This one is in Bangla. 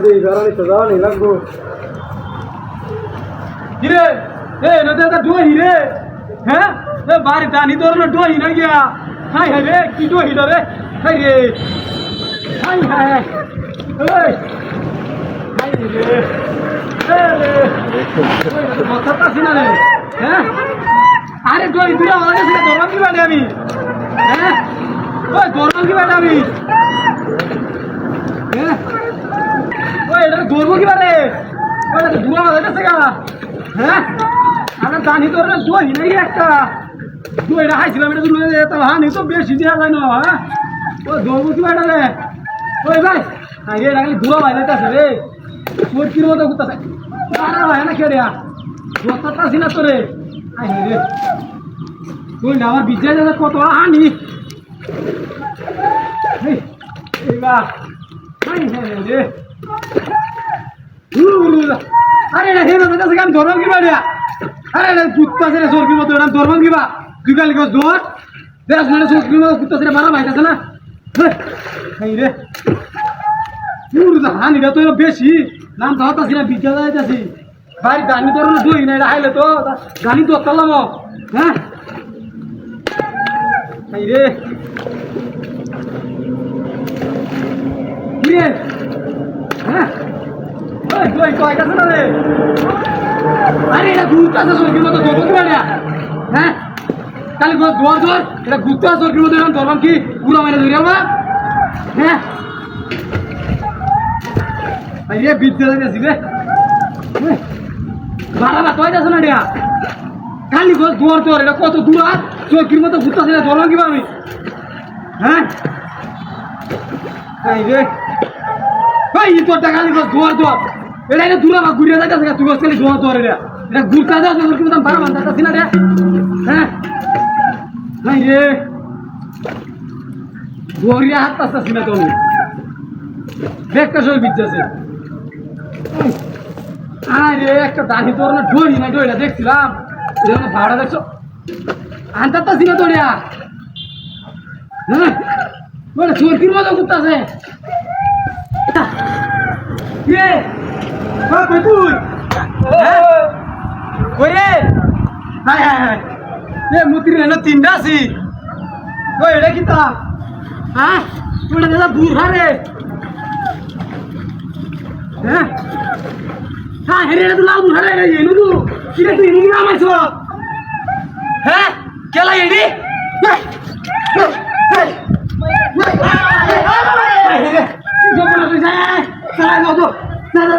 যে ঘরে তো যাওয়া নেই লাগবো হিরে এ নদে তা ডোহি রে হ্যাঁ এ বাড়ি দানি তোর না ডোহি না গিয়া হাই হাই রে কি ডোহি রে হাই রে হাই হাই এই হাই রে এ রে মাথাটা সিনা রে হ্যাঁ আরে ডোহি তুই আমার কাছে ধরলাম কি বাড়ি আমি হ্যাঁ ওই ধরলাম কি বাড়ি আমি হ্যাঁ ওই এটা ধরবো কি বাড়ি ওটা তো বুড়া হয়ে গেছে গা হ্যাঁ আমরা জানি তোর দই নাই একটা দইটা খাইছিলাম এটা তো লয়ে যেতাম হানি তো বেশি দেওয়া যায় না হ্যাঁ ও ধরবো কি বাড়ি রে ওই ভাই আরে এটা খালি বুড়া হয়ে যাইতেছে রে চোরকির মতো ঘুরতেছে মারা হয় না খেয়ে দেয়া দোস্তাটা ছিল তোরে আই রে তুই না আমার বিজয় দাদা কত হানি এইবা হাই রে আরে রে হেন দাদা গান ধরম কি বাড়িয়া আরে রে কুত্তা ছেড়ে সরকির মতো নাম ধরম কিবা তুই কাল গো দর দেখ মানে সরকির মতো কুত্তা ছেড়ে মারা ভাইতাছে না হাই রে পুরো দা হানি রে তো বেশি নাম তো হতাছি না বিজয় যাইতাছি ভাই গানি তোর না দুই না আইলে তো গানি তো করলাম হ্যাঁ হাই রে কি রে হ্যাঁ ওই তুই কই গেছ না রে আরে এটা গুত্তা সরকির মতো ধরবো কি বাড়িয়া হ্যাঁ কালি গো দোয়ার দোয়ার এটা গুত্তা সরকির মতো নাম ধরলাম কি পুরো মেরে ধরে আলবা হ্যাঁ ভাই রে বিদ্যালয় যাচ্ছি রে বাড়াবা কই যাচ্ছ না রিয়া কালি গো দোয়ার দোয়ার এটা কত দূর আর সরকির মতো গুত্তা ছেড়ে ধরলাম কিবা আমি হ্যাঁ ভাই রে ভাই তোর টাকা কালি গো দোয়ার দোয়ার এটা এটা দূরে না ঘুরে যাইতেছে তুই গেলি দোয়ার দোয়ার এটা ঘুরতে যাও তোর কিন্তু বারো মান যাচ্ছি না রে হ্যাঁ ভাই রে দোয়ারিয়া হাত পাচ্ছি না তুমি দেখতে সব বিদ্যাছে আরে একটা দানি তোর না ডই না ডইটা দেখছিলাম এটা ভাড়া দেখছো আনতে পাচ্ছি না তোরিয়া হ্যাঁ বলে চোরকির মতো করতেছে কে হ্যাঁ তুই ওই রে হাই হাই হাই এ মুতির না তিনটা আছি ওই এটা কি তা হ্যাঁ ওটা দাদা বুড়া রে হ্যাঁ হ্যাঁ হেরে তো লাউ বুড়া রে এনু তু কি রে তুই ইনি আমাইছ হ্যাঁ কেলা এডি হ্যাঁ হ্যাঁ হ্যাঁ